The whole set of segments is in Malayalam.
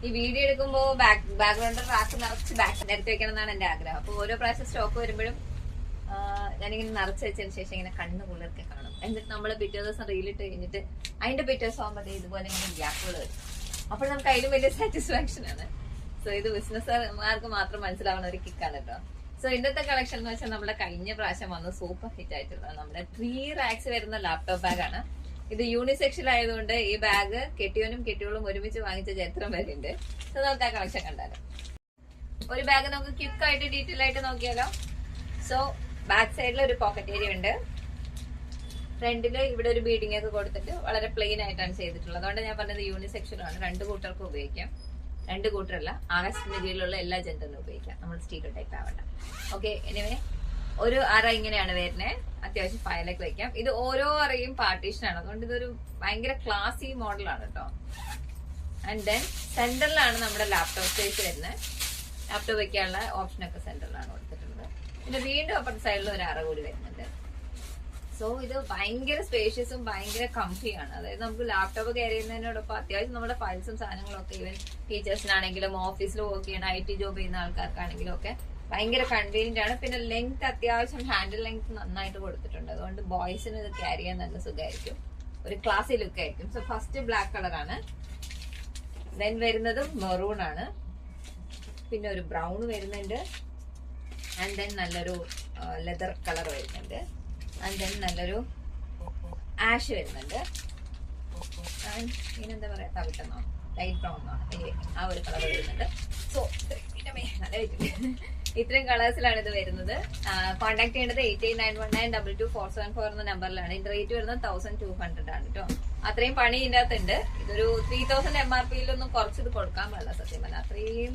ഈ വീഡിയോ എടുക്കുമ്പോൾ ബാക്ക്ഗ്രൗണ്ട് റാക്ക് നിറച്ച് ബാക്ക് നിരത്തി വെക്കണം എന്നാണ് എന്റെ ആഗ്രഹം. അപ്പൊ ഓരോ പ്രാവശ്യം സ്റ്റോക്ക് വരുമ്പോഴും ഞാനിങ്ങനെ നിറച്ച് വെച്ചതിന് ശേഷം ഇങ്ങനെ കണ്ണ് കുളിർക്കെ കാണും. എന്നിട്ട് നമ്മള് പിറ്റേ ദിവസം റീലിട്ട് കഴിഞ്ഞിട്ട് അതിന്റെ പിറ്റേ ദിവസം ആകുമ്പോൾ ഇതുപോലെ ഇങ്ങനെ ഗ്യാപ്പുകൾ വരും. അപ്പോൾ നമുക്ക് അതിലും വലിയ സാറ്റിസ്ഫാക്ഷൻ ആണ്. സോ ഇത് ബിസിനസ്സുകാർക്ക് മാത്രം മനസ്സിലാവുന്ന ഒരു കിക്കാണ് കേട്ടോ. സോ ഇന്നത്തെ കളക്ഷൻ എന്ന് വെച്ചാൽ നമ്മുടെ കഴിഞ്ഞ പ്രാവശ്യം വന്ന് സൂപ്പർ ഹിറ്റ് ആയിട്ടുള്ളത് നമ്മുടെ 3 racks വരുന്ന ലാപ്ടോപ്പ് ബാഗാണ്. ഇത് യൂണിസെക്ഷൽ ആയതുകൊണ്ട് ഈ ബാഗ് കെട്ടിയോനും കെട്ടിയോളും ഒരുമിച്ച് വാങ്ങിച്ച ചരിത്രം വരുന്നുണ്ട്. സോ നമുക്ക് ആ കളക്ഷൻ കണ്ടാലോ. ഒരു ബാഗ് നമുക്ക് ക്വിക്ക് ആയിട്ട് ഡീറ്റെയിൽ ആയിട്ട് നോക്കിയാലോ. സോ ബാക്ക് സൈഡിൽ ഒരു പോക്കറ്റ് ഏരിയ ഉണ്ട്. ഫ്രണ്ടില് ഇവിടെ ഒരു ബീഡിംഗ് ഒക്കെ കൊടുത്തിട്ട് വളരെ പ്ലെയിൻ ആയിട്ടാണ് ചെയ്തിട്ടുള്ളത്. അതുകൊണ്ട് ഞാൻ പറഞ്ഞത് യൂണിസെക്ഷലാണ്. 2 കൂട്ടർക്ക് ഉപയോഗിക്കാം. 2 കൂട്ടറല്ല, ആകാശ മെറ്റീരിയലുള്ള എല്ലാ ജെൻഡറിനും ഉപയോഗിക്കാം. നമ്മൾ സ്റ്റീരിയോ ടൈപ്പ് ആവണ്ട. ഓക്കെ, എനിവേ ഒരു അറ ഇങ്ങനെയാണ് വരുന്നത്. അത്യാവശ്യം ഫയലൊക്കെ വെക്കാം. ഇത് ഓരോ അറയും പാർട്ടീഷൻ ആണ്. അതുകൊണ്ട് ഇതൊരു ഭയങ്കര ക്ലാസി മോഡലാണ് കേട്ടോ. ആൻഡ് ദെൻ സെന്ററിലാണ് നമ്മുടെ ലാപ്ടോപ്പ് സ്പേസ് വരുന്നത്. ലാപ്ടോപ്പ് വെക്കാനുള്ള ഓപ്ഷനൊക്കെ സെന്ററിലാണ് കൊടുത്തിട്ടുള്ളത്. പിന്നെ വീണ്ടും അപ്പുറത്തെ സൈഡിൽ ഒരു അറ കൂടി വരുന്നുണ്ട്. സോ ഇത് ഭയങ്കര സ്പേഷ്യസും ഭയങ്കര കംഫിയാണ്. അതായത് നമുക്ക് ലാപ്ടോപ്പ് കയറി ചെയ്യുന്നതിനോടൊപ്പം അത്യാവശ്യം നമ്മുടെ ഫയൽസും സാധനങ്ങളും ഒക്കെ ഈവൻ ടീച്ചേഴ്സിനാണെങ്കിലും ഓഫീസിൽ വർക്ക് ചെയ്യണ IT ജോബ് ചെയ്യുന്ന ആൾക്കാർക്കാണെങ്കിലും ഒക്കെ ഭയങ്കര കൺവീനിയന്റ് ആണ്. പിന്നെ ലെങ്ത് അത്യാവശ്യം ഹാൻഡിൽ ലെങ്ത് നന്നായിട്ട് കൊടുത്തിട്ടുണ്ട്. അതുകൊണ്ട് ബോയ്സിന് ഇത് ക്യാരി ചെയ്യാൻ നല്ല സുഖമായിരിക്കും. ഒരു ക്ലാസി ലുക്ക് ആയിരിക്കും. സോ ഫസ്റ്റ് ബ്ലാക്ക് കളറാണ്. ദെൻ വരുന്നത് മെറൂൺ ആണ്. പിന്നെ ഒരു ബ്രൗൺ വരുന്നുണ്ട്. ആൻഡ് ദെൻ നല്ലൊരു ലെതർ കളർ വരുന്നുണ്ട്. ആൻഡ് ദെൻ നല്ലൊരു ആഷ് വരുന്നുണ്ട്. ഇതിനെന്താ പറയാ, തവിട്ടെന്നോ ലൈറ്റ് ബ്രൗൺ എന്നോ ആ ഒരു കളർ വരുന്നുണ്ട്. സോ ഇത്രയും കളേഴ്സിലാണ് ഇത് വരുന്നത്. കോൺടാക്ട് ചെയ്യേണ്ടത് 8891922474 എന്ന നമ്പറിലാണ്. ഇതിന്റെ റേറ്റ് വരുന്നത് 1200 ആണ് കേട്ടോ. അത്രയും പണി ഇതിന്റെ അകത്തുണ്ട്. ഇതൊരു 3000 MRPയിലൊന്നും കുറച്ചിത് കൊടുക്കാൻ പാടില്ല സത്യം പറഞ്ഞാൽ. അത്രയും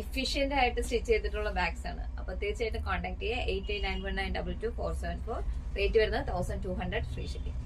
എഫിഷ്യന്റ് ആയിട്ട് സ്റ്റിച്ച് ചെയ്തിട്ടുള്ള ബാഗ്സ് ആണ്. അപ്പൊ തീർച്ചയായിട്ടും കോൺടാക്ട് ചെയ്യുക. 8891922474. റേറ്റ് വരുന്നത് 1200 ഫ്രീ ഷിപ്പിംഗ്.